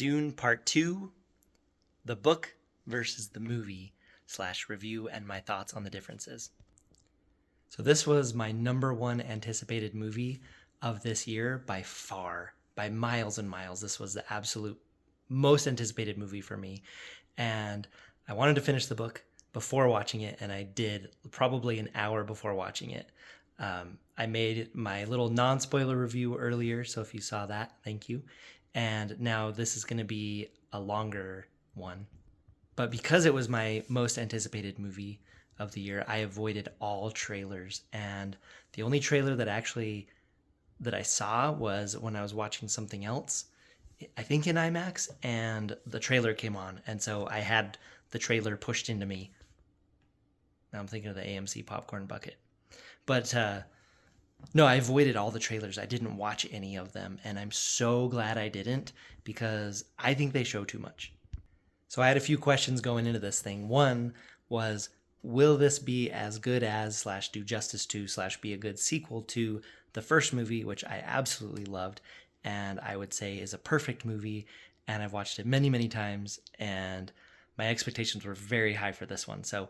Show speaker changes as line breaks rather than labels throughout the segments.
Dune Part 2, the book versus the movie / review and my thoughts on the differences. So this was my number one anticipated movie of this year by far, by miles and miles. This was the absolute most anticipated movie for me. And I wanted to finish the book before watching it, and I did probably an hour before watching it. I made my little non-spoiler review earlier, so if you saw that, thank you. And now this is going to be a longer one. But because it was my most anticipated movie of the year, I avoided all trailers. And the only trailer that I saw was when I was watching something else, I think in IMAX, and the trailer came on. And so I had the trailer pushed into me. Now I'm thinking of the AMC popcorn bucket. But no, I avoided all the trailers. I didn't watch any of them. And I'm so glad I didn't, because I think they show too much. So I had a few questions going into this thing. One was, will this be as good as / do justice to / be a good sequel to the first movie, which I absolutely loved, and I would say is a perfect movie, and I've watched it many, many times, and my expectations were very high for this one. So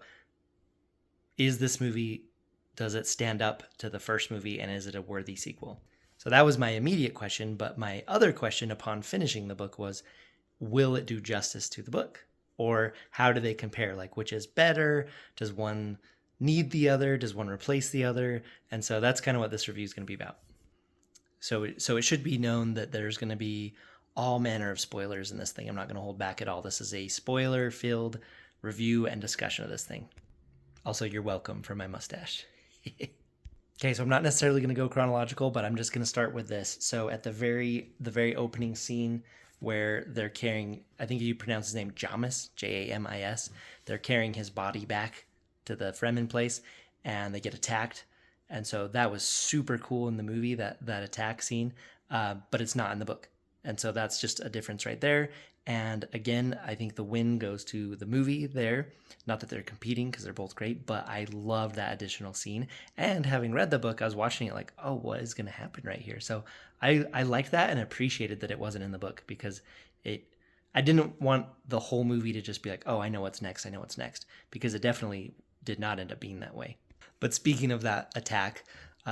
is this movie, does it stand up to the first movie, and is it a worthy sequel? So that was my immediate question, but my other question upon finishing the book was, will it do justice to the book? Or how do they compare? Like, which is better? Does one need the other? Does one replace the other? And so that's kind of what this review is going to be about. So it should be known that there's going to be all manner of spoilers in this thing. I'm not going to hold back at all. This is a spoiler-filled review and discussion of this thing. Also, you're welcome for my mustache. Okay, so I'm not necessarily going to go chronological, but I'm just going to start with this. So at the very opening scene, where they're carrying, I think you pronounce his name Jamis, Jamis. They're carrying his body back to the Fremen place, and they get attacked. And so that was super cool in the movie, that attack scene, but it's not in the book. And so that's just a difference right there. And again, I think the win goes to the movie there. Not that they're competing, because they're both great, but I love that additional scene. And having read the book, I was watching it like, oh, what is going to happen right here? So I liked that and appreciated that it wasn't in the book, because I didn't want the whole movie to just be like, oh, I know what's next, because it definitely did not end up being that way. But speaking of that attack,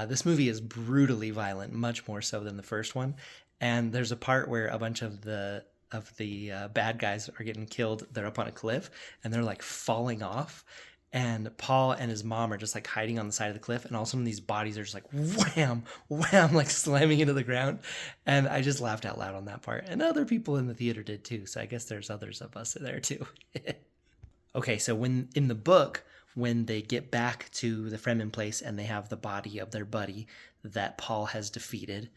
this movie is brutally violent, much more so than the first one. And there's a part where a bunch of the bad guys are getting killed. They're up on a cliff and they're like falling off, and Paul and his mom are just like hiding on the side of the cliff, and all of a sudden these bodies are just like wham wham, like slamming into the ground. And I just laughed out loud on that part, and other people in the theater did too, so I guess there's others of us there too. Okay, so when in the book, when they get back to the Fremen place and they have the body of their buddy that Paul has defeated,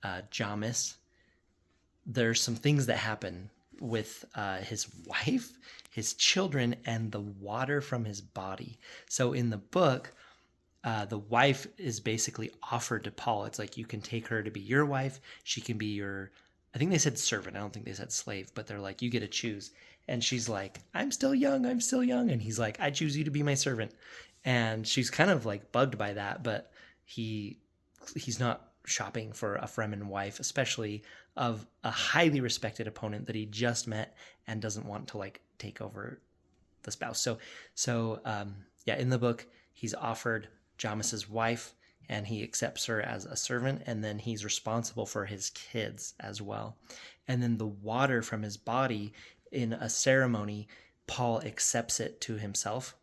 Jamis, there's some things that happen with his wife, his children, and the water from his body. So in the book, the wife is basically offered to Paul. It's like, you can take her to be your wife. She can be your, I think they said servant. I don't think they said slave, but they're like, you get to choose. And she's like, I'm still young. And he's like, I choose you to be my servant. And she's kind of like bugged by that, but he's not shopping for a Fremen wife, especially of a highly respected opponent that he just met and doesn't want to like take over the spouse. So in the book, he's offered Jamis's wife, and he accepts her as a servant, and then he's responsible for his kids as well. And then the water from his body, in a ceremony, Paul accepts it to himself.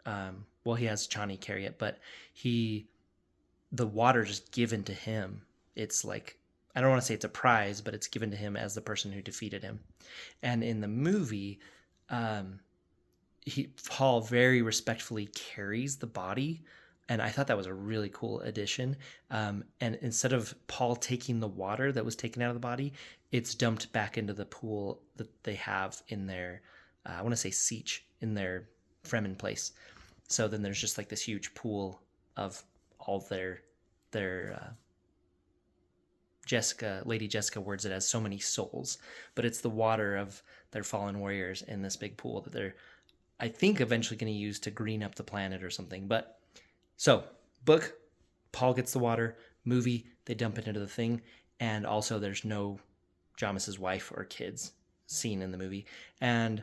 He has Chani carry it, but the water just given to him. It's like, I don't want to say it's a prize, but it's given to him as the person who defeated him. And in the movie, Paul very respectfully carries the body, and I thought that was a really cool addition. And instead of Paul taking the water that was taken out of the body, it's dumped back into the pool that they have in their, I want to say siege, in their Fremen place. So then there's just like this huge pool of all their Lady Jessica words it as so many souls, but it's the water of their fallen warriors in this big pool that they're, I think, eventually going to use to green up the planet or something. But so book, Paul gets the water. Movie, they dump it into the thing, and also there's no Jamis's wife or kids scene in the movie. And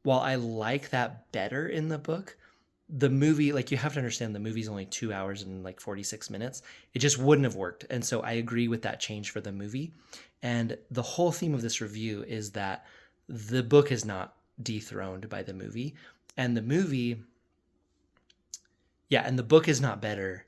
while I like that better in the book, the movie, like, you have to understand the movie's only 2 hours and like 46 minutes. It just wouldn't have worked. And so I agree with that change for the movie. And the whole theme of this review is that the book is not dethroned by the movie. And the movie, yeah, and the book is not better.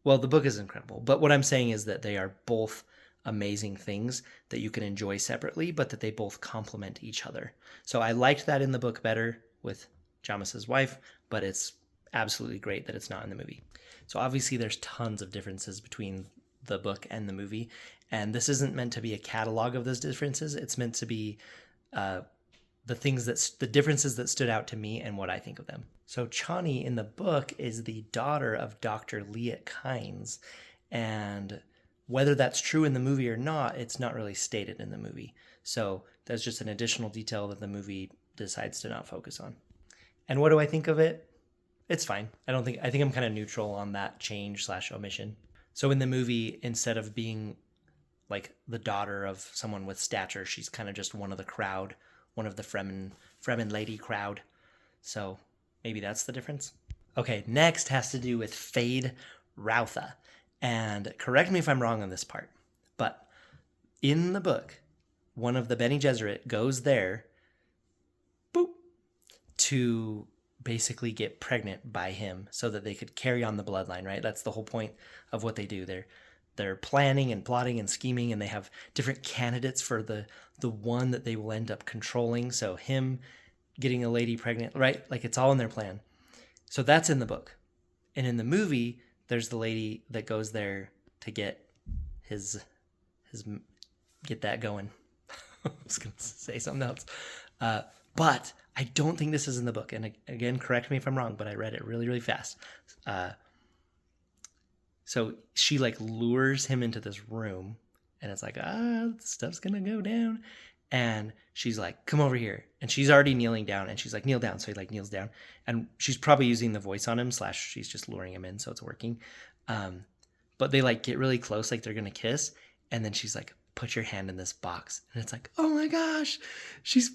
Well, the book is incredible. But what I'm saying is that they are both amazing things that you can enjoy separately, but that they both complement each other. So I liked that in the book better with Jamas's wife, but it's absolutely great that it's not in the movie. So obviously there's tons of differences between the book and the movie, and this isn't meant to be a catalog of those differences. It's meant to be the differences that stood out to me and what I think of them. So Chani in the book is the daughter of Dr. Liet Kynes, and whether that's true in the movie or not, it's not really stated in the movie. So that's just an additional detail that the movie decides to not focus on. And what do I think of it? It's fine. I think I'm kind of neutral on that change/omission. So in the movie, instead of being like the daughter of someone with stature, she's kind of just one of the crowd, one of the Fremen lady crowd. So maybe that's the difference. Okay, next has to do with Fade Routha. And correct me if I'm wrong on this part, but in the book, one of the Bene Gesserit goes there, boop, to basically get pregnant by him so that they could carry on the bloodline, right? That's the whole point of what they do. They're planning and plotting and scheming, and they have different candidates for the one that they will end up controlling. So him getting a lady pregnant, right? Like, it's all in their plan. So that's in the book. And in the movie, there's the lady that goes there to get get that going. I was going to say something else. But I don't think this is in the book. And again, correct me if I'm wrong, but I read it really, really fast. So she like lures him into this room, and it's like, stuff's going to go down. And she's like, come over here. And she's already kneeling down, and she's like, kneel down. So he like kneels down, and she's probably using the voice on him / she's just luring him in. So it's working. But they like get really close, like they're going to kiss. And then she's like, put your hand in this box. And it's like, oh my gosh, she's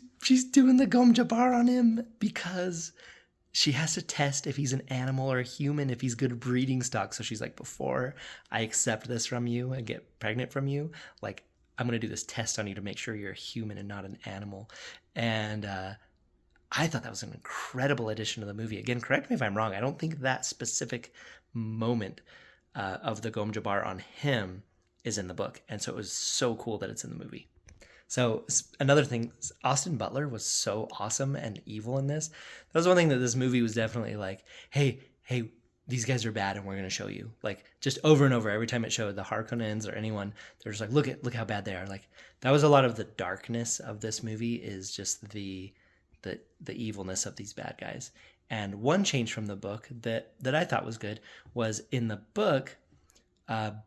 doing the Gom Jabbar on him, because she has to test if he's an animal or a human, if he's good breeding stock. So she's like, before I accept this from you and get pregnant from you, like, I'm going to do this test on you to make sure you're a human and not an animal. And I thought that was an incredible addition to the movie. Again, correct me if I'm wrong. I don't think that specific moment of the Gom Jabbar on him is in the book. And so it was so cool that it's in the movie. So another thing, Austin Butler was so awesome and evil in this. That was one thing that this movie was definitely like, hey, these guys are bad and we're going to show you. Like, just over and over, every time it showed the Harkonnens or anyone, they're just like, look how bad they are. Like, that was a lot of the darkness of this movie, is just the evilness of these bad guys. And one change from the book that I thought was good was, in the book,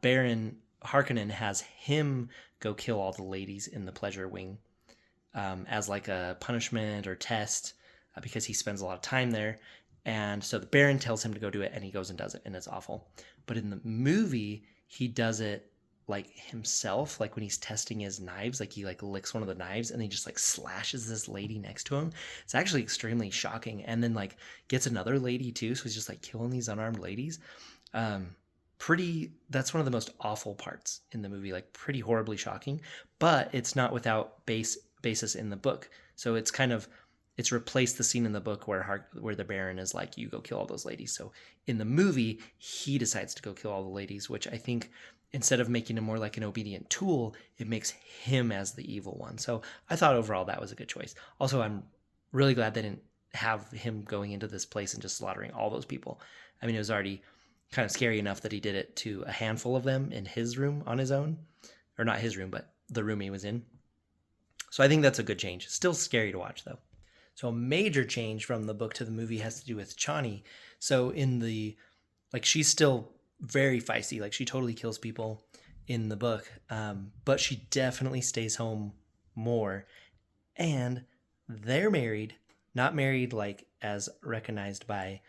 Baron Harkonnen has him go kill all the ladies in the pleasure wing as like a punishment or test, because he spends a lot of time there. And so the Baron tells him to go do it, and he goes and does it, and it's awful. But in the movie, he does it like himself, like when he's testing his knives, like he like licks one of the knives and he just like slashes this lady next to him. It's actually extremely shocking. And then like gets another lady too, so he's just like killing these unarmed ladies. That's one of the most awful parts in the movie, like pretty horribly shocking, but it's not without basis in the book. So it's replaced the scene in the book where the Baron is like, you go kill all those ladies. So in the movie, he decides to go kill all the ladies, which I think, instead of making him more like an obedient tool, it makes him as the evil one. So I thought overall that was a good choice. Also, I'm really glad they didn't have him going into this place and just slaughtering all those people. I mean, it was already kind of scary enough that he did it to a handful of them in his room on his own. Or not his room, but the room he was in. So I think that's a good change. Still scary to watch, though. So a major change from the book to the movie has to do with Chani. So she's still very feisty. Like, she totally kills people in the book. But she definitely stays home more. And they're married, not married like as recognized by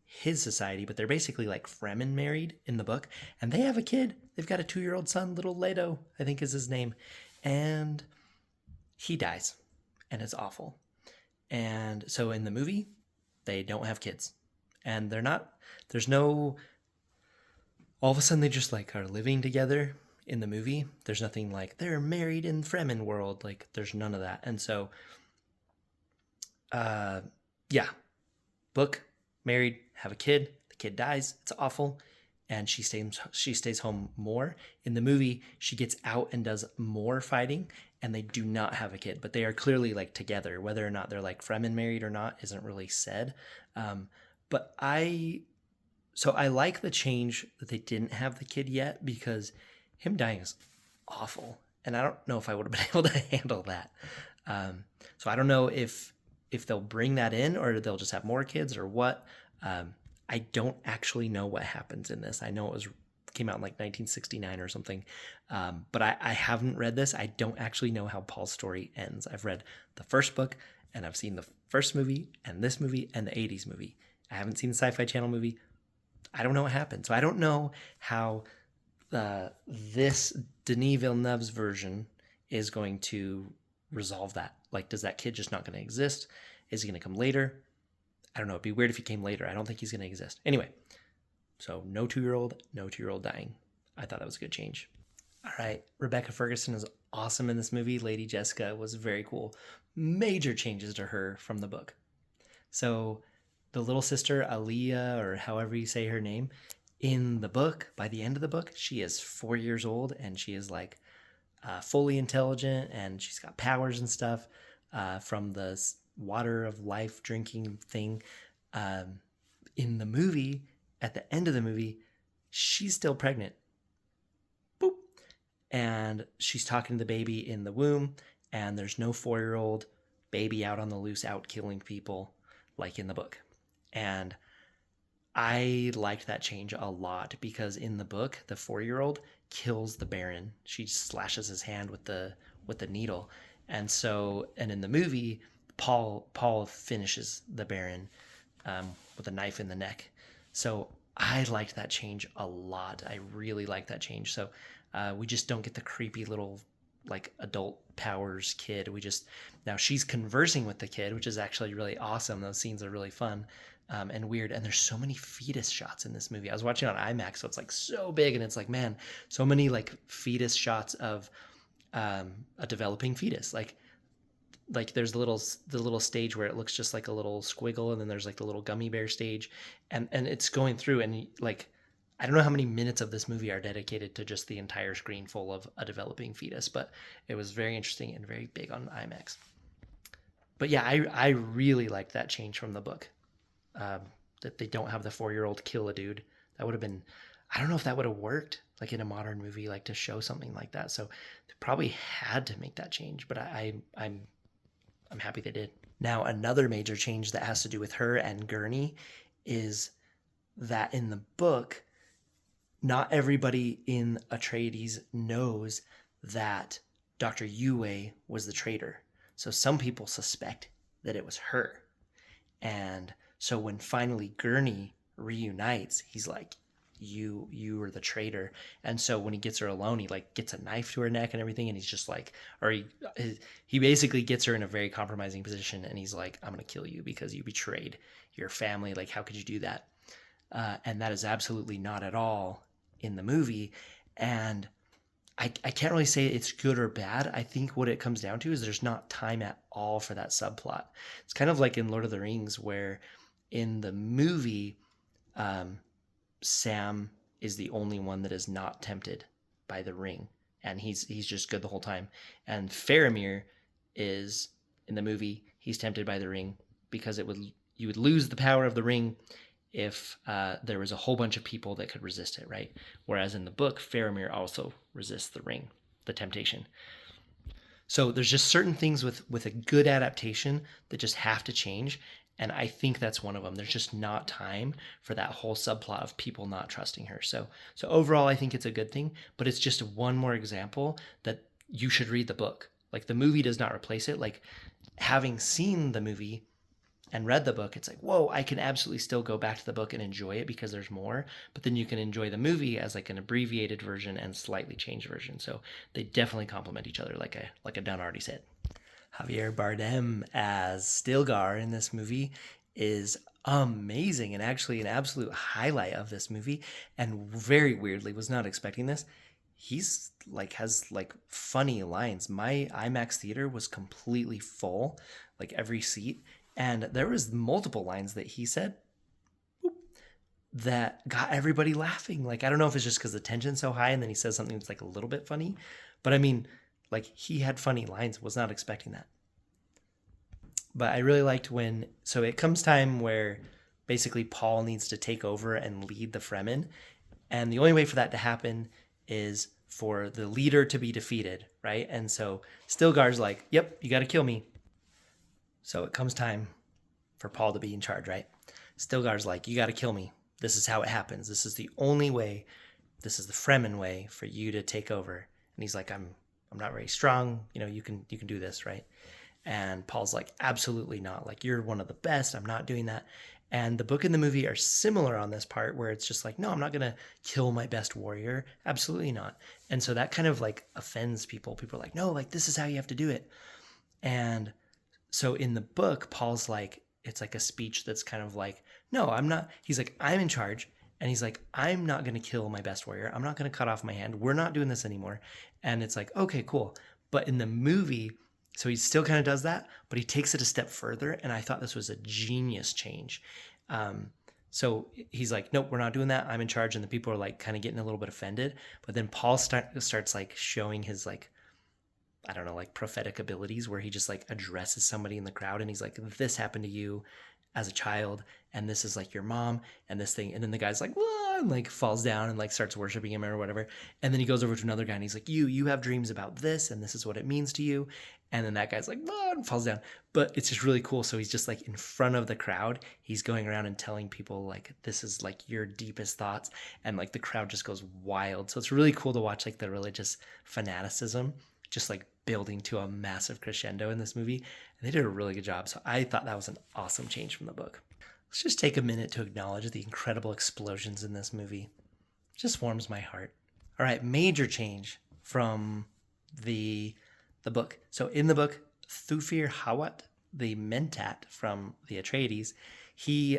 his society, but they're basically like Fremen married in the book. And they have a kid. They've got a 2-year-old son, little Leto, I think is his name. And he dies. and it's awful. And so in the movie, they don't have kids, and there's no, all of a sudden they just like are living together in the movie. There's nothing like they're married in Fremen world. Like there's none of that. And so, yeah, book, married, have a kid, the kid dies, it's awful, and she stays home more. In the movie, she gets out and does more fighting, and they do not have a kid, but they are clearly like together. Whether or not they're like Fremen married or not isn't really said. But I like the change that they didn't have the kid yet, because him dying is awful, and I don't know if I would have been able to handle that. So I don't know if they'll bring that in, or they'll just have more kids, or what. I don't actually know what happens in this. I know it came out in like 1969 or something, but I haven't read this. I don't actually know how Paul's story ends. I've read the first book, and I've seen the first movie and this movie and the 80s movie. I haven't seen the Sci-Fi Channel movie. I don't know what happened. So I don't know how this Denis Villeneuve's version is going to resolve that. Like, does that kid just not going to exist? Is he going to come later? I don't know. It'd be weird if he came later. I don't think he's going to exist. Anyway, so no 2-year-old dying. I thought that was a good change. All right. Rebecca Ferguson is awesome in this movie. Lady Jessica was very cool. Major changes to her from the book. So the little sister, Aaliyah, or however you say her name, in the book, by the end of the book, she is 4 years old, and she is like fully intelligent, and she's got powers and stuff from the water of life drinking thing. In the movie, at the end of the movie, she's still pregnant. Boop. And she's talking to the baby in the womb, and there's no 4-year-old baby out on the loose, out killing people like in the book. And I liked that change a lot, because in the book, the 4-year-old kills the Baron. She slashes his hand with the needle. And in the movie, Paul finishes the Baron with a knife in the neck. So I liked that change a lot. I really liked that change. So we just don't get the creepy little like adult powers kid. Now she's conversing with the kid, which is actually really awesome. Those scenes are really fun and weird. And there's so many fetus shots in this movie. I was watching on IMAX, so it's like so big, and it's like, man, so many like fetus shots of a developing fetus. Like there's the little stage where it looks just like a little squiggle, and then there's like the little gummy bear stage, and it's going through, and like I don't know how many minutes of this movie are dedicated to just the entire screen full of a developing fetus, but it was very interesting and very big on IMAX. But yeah, I really liked that change from the book, that they don't have the 4-year-old kill a dude. That would have been, I don't know if that would have worked like in a modern movie, like to show something like that. So they probably had to make that change, but I'm happy they did. Now, another major change that has to do with her and Gurney is that in the book, not everybody in Atreides knows that Dr. Yue was the traitor. So some people suspect that it was her. And so when finally Gurney reunites, he's like, you were the traitor. And so when he gets her alone, he like gets a knife to her neck and everything, and he's just like, or he basically gets her in a very compromising position, and he's like, I'm gonna kill you because you betrayed your family. Like, how could you do that? And that is absolutely not at all in the movie. And I can't really say it's good or bad. I think what it comes down to is there's not time at all for that subplot. It's kind of like in Lord of the Rings, where in the movie, Sam is the only one that is not tempted by the ring, and he's just good the whole time. And Faramir is, in the movie, he's tempted by the ring because you would lose the power of the ring if there was a whole bunch of people that could resist it, right? Whereas in the book, Faramir also resists the ring, the temptation. So there's just certain things with a good adaptation that just have to change. And I think that's one of them. There's just not time for that whole subplot of people not trusting her. So overall, I think it's a good thing, but it's just one more example that you should read the book. Like, the movie does not replace it. Like, having seen the movie and read the book, it's like, whoa, I can absolutely still go back to the book and enjoy it because there's more. But then you can enjoy the movie as like an abbreviated version and slightly changed version. So they definitely complement each other, like Adon already said. Javier Bardem as Stilgar in this movie is amazing and actually an absolute highlight of this movie. And very weirdly, was not expecting this. He's like has like funny lines. My IMAX theater was completely full, like every seat, and there was multiple lines that he said that got everybody laughing. Like I don't know if it's just because the tension's so high, and then he says something that's like a little bit funny, but I mean, like he had funny lines. Was not expecting that. But I really liked when so it comes time where basically Paul needs to take over and lead the Fremen, and the only way for that to happen is for the leader to be defeated, right? And so Stilgar's like, "Yep, you got to kill me." So it comes time for Paul to be in charge, right? Stilgar's like, "You got to kill me. This is how it happens. This is the only way. This is the Fremen way for you to take over." And he's like, I'm not very strong. You know, you can do this, right?" And Paul's like, "Absolutely not. Like, you're one of the best. I'm not doing that." And the book and the movie are similar on this part where it's just like, no, I'm not going to kill my best warrior. Absolutely not. And so that kind of like offends people. People are like, no, like this is how you have to do it. And so in the book, Paul's like, it's like a speech that's kind of like, no, I'm not. He's like, I'm in charge. And he's like, I'm not going to kill my best warrior. I'm not going to cut off my hand. We're not doing this anymore. And it's like, okay, cool. But in the movie, so he still kind of does that, but he takes it a step further. And I thought this was a genius change. So he's like, nope, we're not doing that. I'm in charge. And the people are like kind of getting a little bit offended. But then Paul starts like showing his like, I don't know, like prophetic abilities where he just like addresses somebody in the crowd. And he's like, this happened to you as a child. And this is like your mom and this thing. And then the guy's like, whoa, and like falls down and like starts worshiping him or whatever. And then he goes over to another guy and he's like, you have dreams about this. And this is what it means to you. And then that guy's like, whoa, and falls down. But it's just really cool. So he's just like in front of the crowd. He's going around and telling people like, this is like your deepest thoughts. And like the crowd just goes wild. So it's really cool to watch like the religious fanaticism just like building to a massive crescendo in this movie. And they did a really good job. So I thought that was an awesome change from the book. Let's just take a minute to acknowledge the incredible explosions in this movie. It just warms my heart. All right, major change from the book. So in the book, Thufir Hawat, the Mentat from the Atreides, he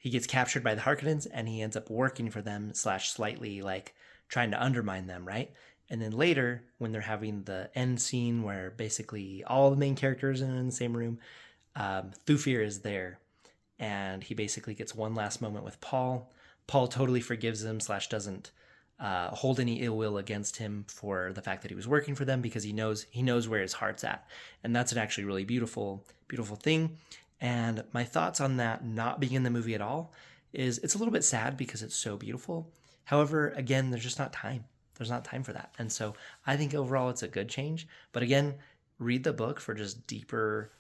gets captured by the Harkonnens and he ends up working for them / slightly like trying to undermine them, right? And then later, when they're having the end scene where basically all the main characters are in the same room, Thufir is there. And he basically gets one last moment with Paul. Paul totally forgives him / doesn't hold any ill will against him for the fact that he was working for them because he knows where his heart's at. And that's an actually really beautiful thing. And my thoughts on that not being in the movie at all is it's a little bit sad because it's so beautiful. However, again, there's just not time. There's not time for that. And so I think overall it's a good change. But again, read the book for just deeper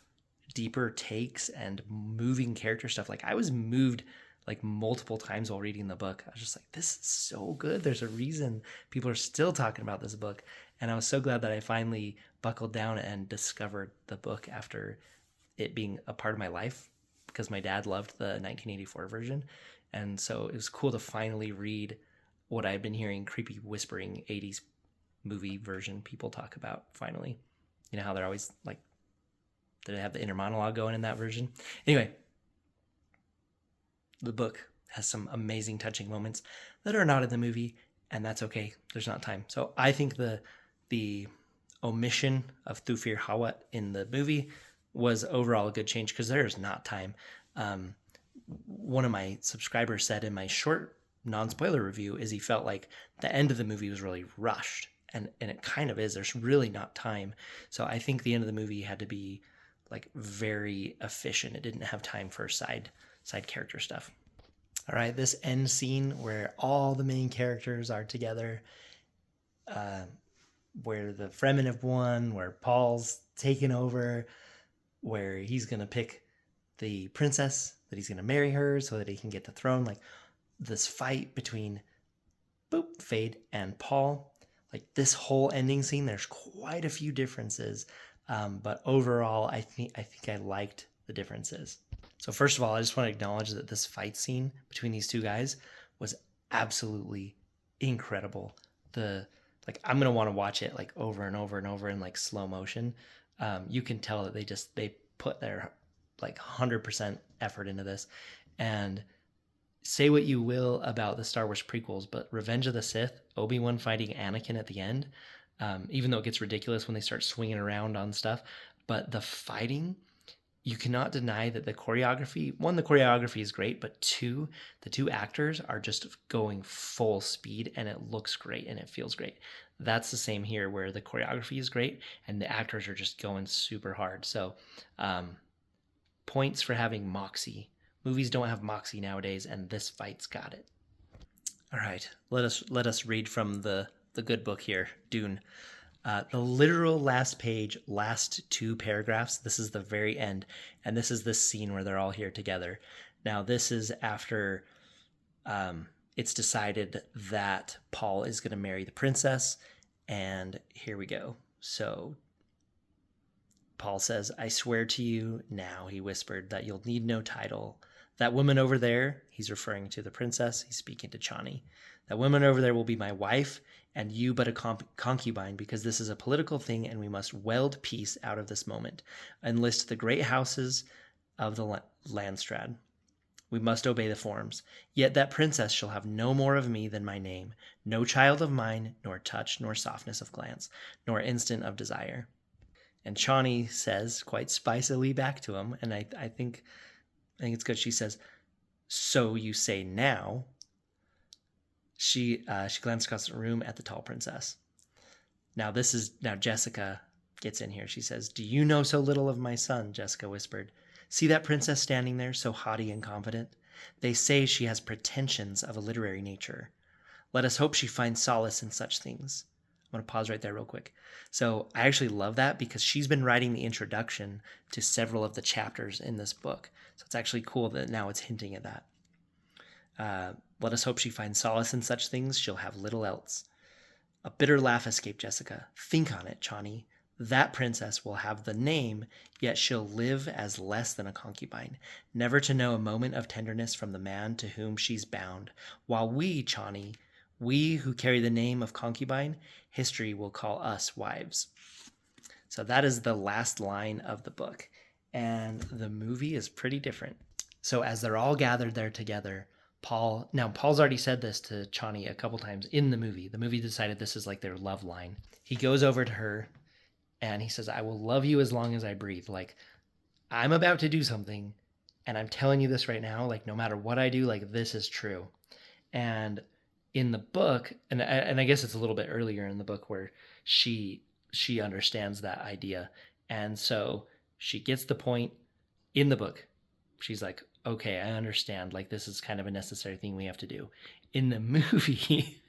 takes and moving character stuff. Like I was moved like multiple times while reading the book. I was just like, this is so good. There's a reason people are still talking about this book. And I was so glad that I finally buckled down and discovered the book after it being a part of my life because my dad loved the 1984 version. And so it was cool to finally read what I've been hearing creepy whispering 80s movie version people talk about finally. You know how they're always like, did it have the inner monologue going in that version? Anyway, the book has some amazing touching moments that are not in the movie, and that's okay. There's not time. So I think the omission of Thufir Hawat in the movie was overall a good change because there is not time. One of my subscribers said in my short non-spoiler review is he felt like the end of the movie was really rushed, and it kind of is. There's really not time. So I think the end of the movie had to be like very efficient. It didn't have time for side character stuff. All right, this end scene where all the main characters are together, where the Fremen have won, where Paul's taken over, where he's gonna pick the princess, that he's gonna marry her so that he can get the throne. Like this fight between Fade and Paul, like this whole ending scene, there's quite a few differences, but overall, I think I liked the differences. So first of all, I just want to acknowledge that this fight scene between these two guys was absolutely incredible. like I'm gonna want to watch it like over and over and over in like slow motion. You can tell that they put their like 100% effort into this. And say what you will about the Star Wars prequels, but Revenge of the Sith, Obi-Wan fighting Anakin at the end, even though it gets ridiculous when they start swinging around on stuff, but the fighting, you cannot deny that the choreography, one, the choreography is great, but two, the two actors are just going full speed and it looks great and it feels great. That's the same here where the choreography is great and the actors are just going super hard. So points for having moxie. Movies don't have moxie nowadays, and this fight's got it. All right, let us read from the good book here, Dune. The literal last page, last two paragraphs. This is the very end, and this is this scene where they're all here together. Now, this is after it's decided that Paul is going to marry the princess, and here we go. So Paul says, "I swear to you now," he whispered, "that you'll need no title. That woman over there," he's referring to the princess, he's speaking to Chani, "that woman over there will be my wife, and you but a concubine, because this is a political thing and we must weld peace out of this moment. Enlist the great houses of the Landstrad. We must obey the forms. Yet that princess shall have no more of me than my name, no child of mine, nor touch, nor softness of glance, nor instant of desire." And Chani says quite spicily back to him, and I think it's good. She says, "So you say now." She glanced across the room at the tall princess. Now Jessica gets in here. She says, "Do you know so little of my son?" Jessica whispered. "See that princess standing there, so haughty and confident? They say she has pretensions of a literary nature. Let us hope she finds solace in such things." I'm going to pause right there real quick. So I actually love that because she's been writing the introduction to several of the chapters in this book. So it's actually cool that now it's hinting at that. Let us hope she finds solace in such things. She'll have little else. A bitter laugh escaped Jessica. "Think on it, Chani. That princess will have the name, yet she'll live as less than a concubine, never to know a moment of tenderness from the man to whom she's bound. While we, Chani, we who carry the name of concubine, history will call us wives." So that is the last line of the book. And the movie is pretty different. So as they're all gathered there together, Paul's already said this to Chani a couple times in the movie. The movie decided this is like their love line. He goes over to her and he says, "I will love you as long as I breathe." Like, I'm about to do something and I'm telling you this right now, like no matter what I do, like this is true. And in the book, and I guess it's a little bit earlier in the book where she understands that idea. And so she gets the point in the book. She's like, "Okay, I understand. Like this is kind of a necessary thing we have to do." In the movie,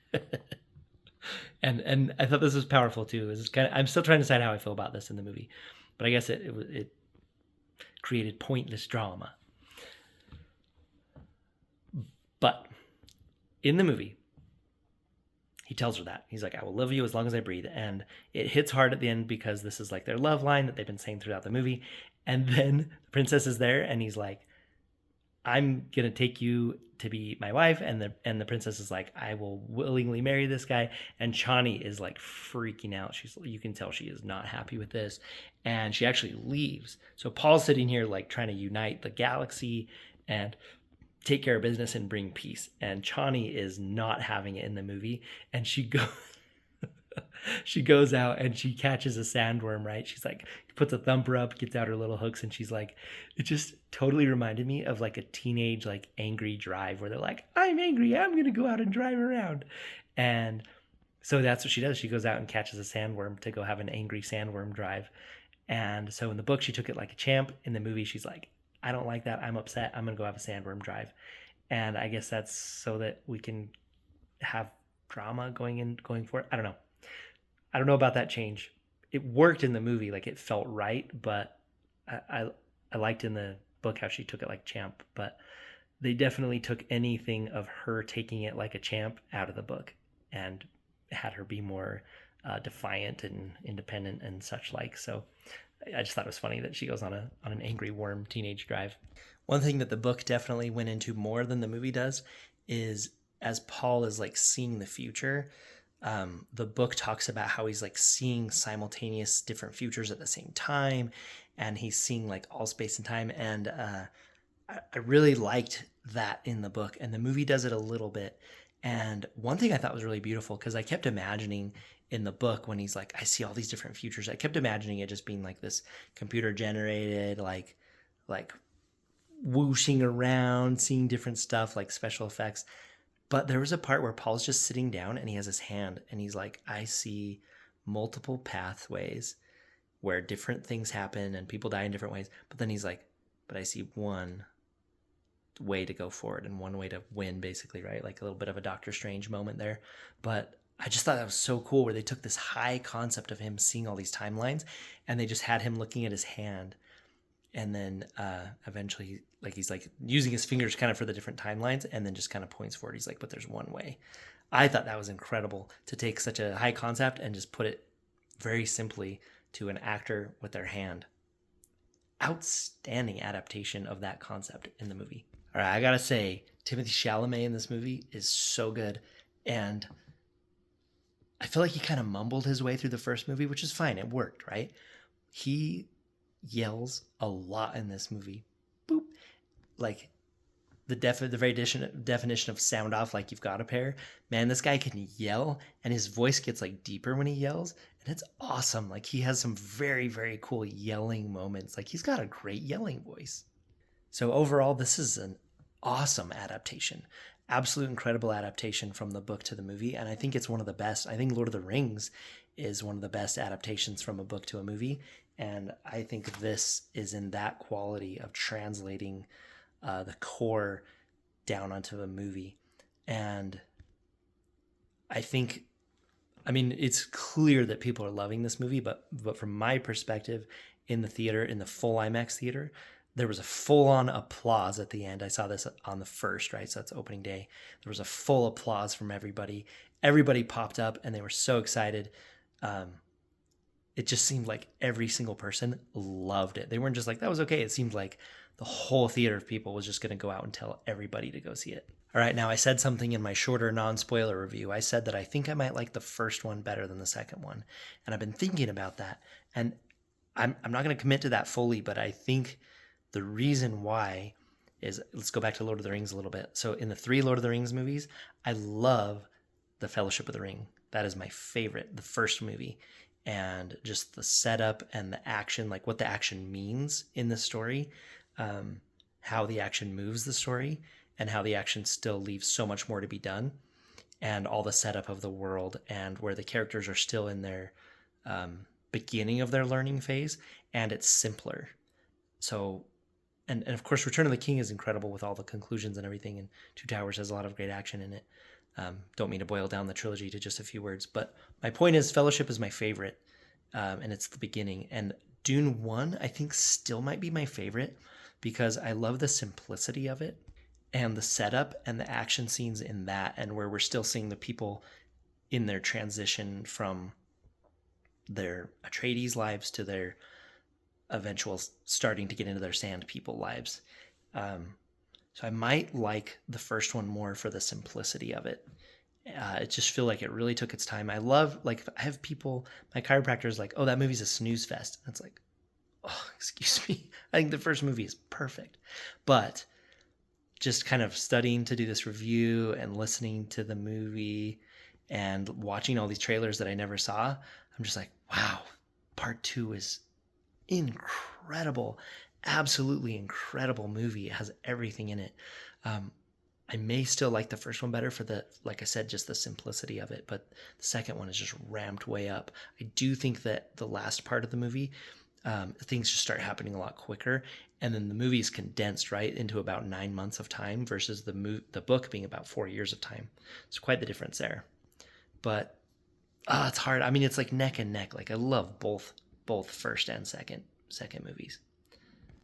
and I thought this was powerful too. I'm still trying to decide how I feel about this in the movie, but I guess it created pointless drama. But in the movie, he tells her that. He's like, "I will love you as long as I breathe." And it hits hard at the end because this is like their love line that they've been saying throughout the movie. And then the princess is there and he's like, "I'm going to take you to be my wife." And the princess is like, "I will willingly marry this guy." And Chani is like freaking out. You can tell she is not happy with this. And she actually leaves. So Paul's sitting here like trying to unite the galaxy and take care of business and bring peace. And Chani is not having it in the movie. And she goes out and she catches a sandworm, right? She's like, puts a thumper up, gets out her little hooks, and she's like, it just totally reminded me of like a teenage, like angry drive where they're like, "I'm angry, I'm going to go out and drive around." And so that's what she does. She goes out and catches a sandworm to go have an angry sandworm drive. And so in the book, she took it like a champ. In the movie, she's like, "I don't like that. I'm upset. I'm going to go have a sandworm drive." And I guess that's so that we can have drama going forward. I don't know. I don't know about that change. It worked in the movie, like it felt right, but I liked in the book how she took it like champ. But they definitely took anything of her taking it like a champ out of the book and had her be more defiant and independent and such like. So I just thought it was funny that she goes on an angry worm teenage drive. One thing that the book definitely went into more than the movie does is as Paul is like seeing the future, the book talks about how he's like seeing simultaneous different futures at the same time, and he's seeing like all space and time. And I really liked that in the book, and the movie does it a little bit. And one thing I thought was really beautiful, because I kept imagining in the book when he's like, I see all these different futures, I kept imagining it just being like this computer generated, like whooshing around, seeing different stuff, like special effects. But there was a part where Paul's just sitting down and he has his hand and he's like, I see multiple pathways where different things happen and people die in different ways. But then he's like, but I see one way to go forward and one way to win, basically, right? Like a little bit of a Doctor Strange moment there. But I just thought that was so cool, where they took this high concept of him seeing all these timelines and they just had him looking at his hand. And then eventually, like, he's like using his fingers kind of for the different timelines, and then just kind of points forward. He's like, but there's one way. I thought that was incredible, to take such a high concept and just put it very simply to an actor with their hand. Outstanding adaptation of that concept in the movie. All right, I gotta say, Timothée Chalamet in this movie is so good. And I feel like he kind of mumbled his way through the first movie, which is fine. It worked, right? He yells a lot in this movie. Boop. Like the very definition of sound off, like you've got a pair. Man, this guy can yell, and his voice gets like deeper when he yells, and it's awesome. Like, he has some very, very cool yelling moments. Like, he's got a great yelling voice. So overall, this is an awesome adaptation. Absolute incredible adaptation from the book to the movie, and I think it's one of the best. I think Lord of the Rings is one of the best adaptations from a book to a movie, and I think this is in that quality of translating the core down onto a movie. And I think, I mean, it's clear that people are loving this movie, but from my perspective, in the theater, in the full IMAX theater, there was a full-on applause at the end. I saw this on the first, right? So that's opening day. There was a full applause from everybody. Everybody popped up, and they were so excited. It just seemed like every single person loved it. They weren't just like, that was okay. It seemed like the whole theater of people was just going to go out and tell everybody to go see it. All right, now I said something in my shorter non-spoiler review. I said that I think I might like the first one better than the second one. And I've been thinking about that. And I'm not going to commit to that fully, but I think the reason why is, let's go back to Lord of the Rings a little bit. So in the 3 Lord of the Rings movies, I love The Fellowship of the Ring. That is my favorite, the first movie. And just the setup and the action, like what the action means in the story, how the action moves the story, and how the action still leaves so much more to be done, and all the setup of the world, and where the characters are still in their beginning of their learning phase, and it's simpler. So, and of course, Return of the King is incredible with all the conclusions and everything, and Two Towers has a lot of great action in it. Don't mean to boil down the trilogy to just a few words, but my point is, Fellowship is my favorite, and it's the beginning. And Dune 1, I think, still might be my favorite, because I love the simplicity of it and the setup and the action scenes in that, and where we're still seeing the people in their transition from their Atreides lives to their eventual starting to get into their Sand People lives. So I might like the first one more for the simplicity of it. It just feel like it really took its time. I love, like, I have people, my chiropractor is like, oh, that movie's a snooze fest. And it's like, oh, excuse me. I think the first movie is perfect. But just kind of studying to do this review and listening to the movie and watching all these trailers that I never saw, I'm just like, wow, part 2 is incredible. Absolutely incredible movie. It has everything in it. I may still like the first one better for the, like I said, just the simplicity of it, but the second one is just ramped way up. I do think that the last part of the movie, things just start happening a lot quicker, and then the movie is condensed right into about 9 months of time versus the book being about 4 years of time. It's quite the difference there. But it's hard. I mean, it's like neck and neck. Like, I love both first and second movies.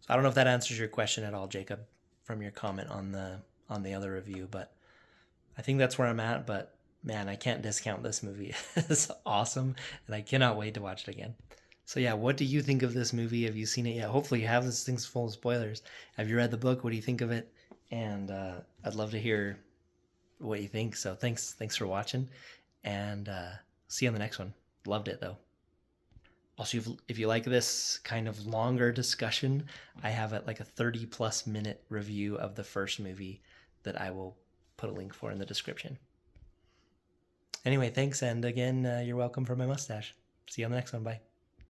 So I don't know if that answers your question at all, Jacob, from your comment on the other review, but I think that's where I'm at. But man, I can't discount this movie. It's awesome, and I cannot wait to watch it again. So yeah, what do you think of this movie? Have you seen it yet? Hopefully you have. This thing's full of spoilers. Have you read the book? What do you think of it? And I'd love to hear what you think. So thanks for watching, and see you on the next one. Loved it, though. Also, if you like this kind of longer discussion, I have like a 30+ minute review of the first movie that I will put a link for in the description. Anyway, thanks, and again, you're welcome for my mustache. See you on the next one. Bye.